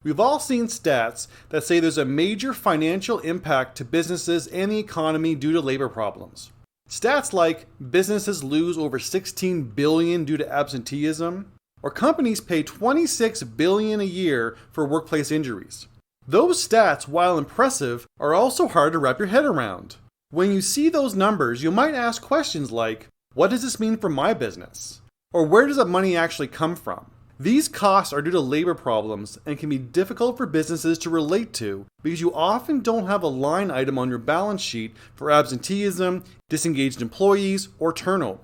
We've all seen stats that say there's a major financial impact to businesses and the economy due to labor problems. Stats like businesses lose over $16 billion due to absenteeism, or companies pay $26 billion a year for workplace injuries. Those stats, while impressive, are also hard to wrap your head around. When you see those numbers, you might ask questions like, what does this mean for my business? Or where does that money actually come from? These costs are due to labor problems and can be difficult for businesses to relate to because you often don't have a line item on your balance sheet for absenteeism, disengaged employees, or turnover.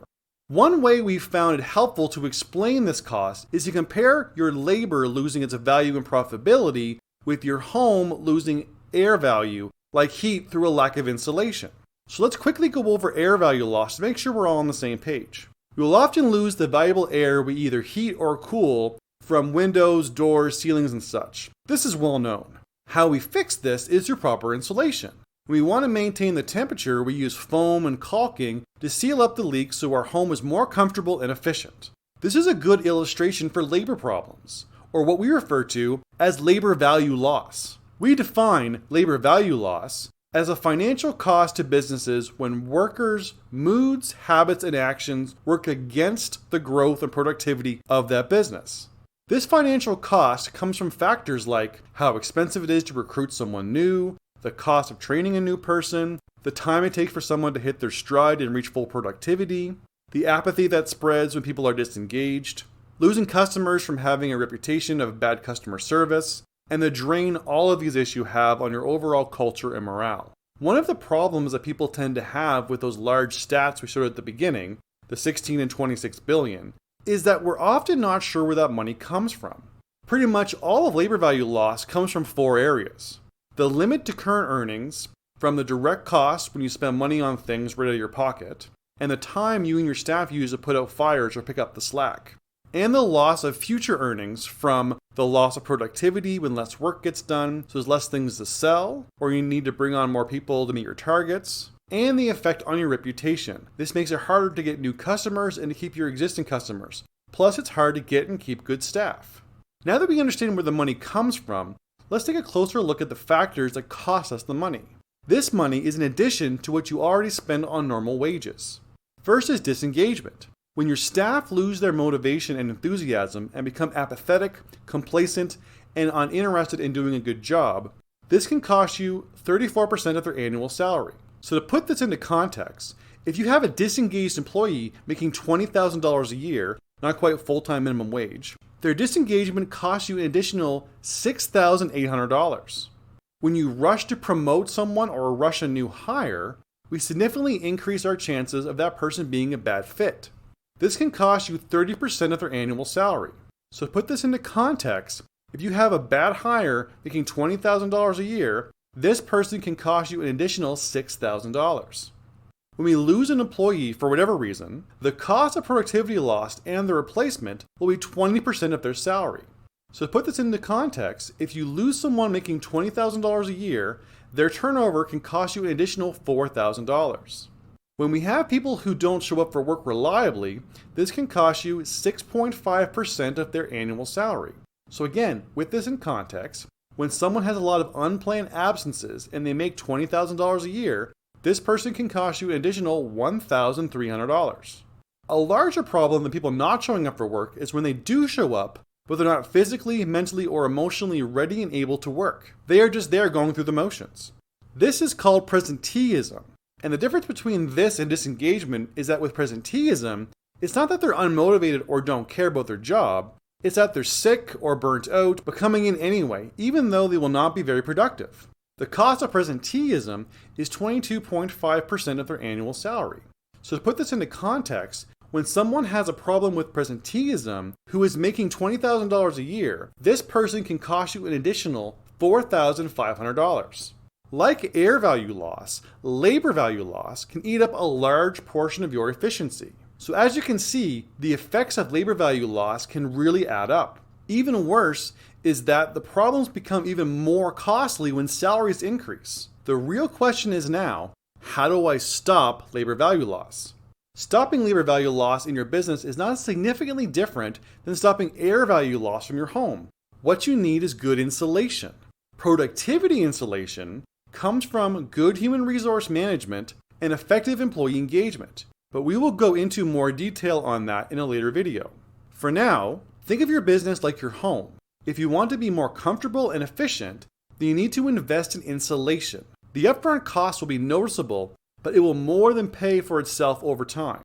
One way we've found it helpful to explain this cost is to compare your labor losing its value and profitability with your home losing air value, like heat through a lack of insulation. So let's quickly go over air value loss to make sure we're all on the same page. We will often lose the valuable air we either heat or cool from windows, doors, ceilings, and such. This is well known. How we fix this is through proper insulation. When we want to maintain the temperature, we use foam and caulking to seal up the leaks so our home is more comfortable and efficient. This is a good illustration for labor problems, or what we refer to as labor value loss. We define labor value loss as a financial cost to businesses when workers' moods, habits, and actions work against the growth and productivity of that business. This financial cost comes from factors like how expensive it is to recruit someone new, the cost of training a new person, the time it takes for someone to hit their stride and reach full productivity, the apathy that spreads when people are disengaged, losing customers from having a reputation of bad customer service, and the drain all of these issues have on your overall culture and morale. One of the problems that people tend to have with those large stats we showed at the beginning, the 16 and 26 billion, is that we're often not sure where that money comes from. Pretty much all of labor value loss comes from 4 areas. The limit to current earnings, from the direct costs when you spend money on things right out of your pocket, and the time you and your staff use to put out fires or pick up the slack. And the loss of future earnings from the loss of productivity when less work gets done, so there's less things to sell, or you need to bring on more people to meet your targets, and the effect on your reputation. This makes it harder to get new customers and to keep your existing customers. Plus, it's hard to get and keep good staff. Now that we understand where the money comes from, let's take a closer look at the factors that cost us the money. This money is in addition to what you already spend on normal wages. First is disengagement. When your staff lose their motivation and enthusiasm and become apathetic, complacent, and uninterested in doing a good job, this can cost you 34% of their annual salary. So to put this into context, if you have a disengaged employee making $20,000 a year, not quite full-time minimum wage, their disengagement costs you an additional $6,800. When you rush to promote someone or rush a new hire, we significantly increase our chances of that person being a bad fit. This can cost you 30% of their annual salary. So to put this into context, if you have a bad hire making $20,000 a year, this person can cost you an additional $6,000. When we lose an employee for whatever reason, the cost of productivity lost and the replacement will be 20% of their salary. So to put this into context, if you lose someone making $20,000 a year, their turnover can cost you an additional $4,000. When we have people who don't show up for work reliably, this can cost you 6.5% of their annual salary. So again, with this in context, when someone has a lot of unplanned absences and they make $20,000 a year, this person can cost you an additional $1,300. A larger problem than people not showing up for work is when they do show up, but they're not physically, mentally, or emotionally ready and able to work. They are just there going through the motions. This is called presenteeism. And the difference between this and disengagement is that with presenteeism, it's not that they're unmotivated or don't care about their job, it's that they're sick or burnt out, but coming in anyway, even though they will not be very productive. The cost of presenteeism is 22.5% of their annual salary. So to put this into context, when someone has a problem with presenteeism who is making $20,000 a year, this person can cost you an additional $4,500. Like air value loss, labor value loss can eat up a large portion of your efficiency. So as you can see, the effects of labor value loss can really add up. Even worse is that the problems become even more costly when salaries increase. The real question is now, how do I stop labor value loss? Stopping labor value loss in your business is not significantly different than stopping air value loss from your home. What you need is good insulation. Productivity insulation comes from good human resource management and effective employee engagement, but we will go into more detail on that in a later video. For now, think of your business like your home. If you want to be more comfortable and efficient, then you need to invest in insulation. The upfront cost will be noticeable, but it will more than pay for itself over time.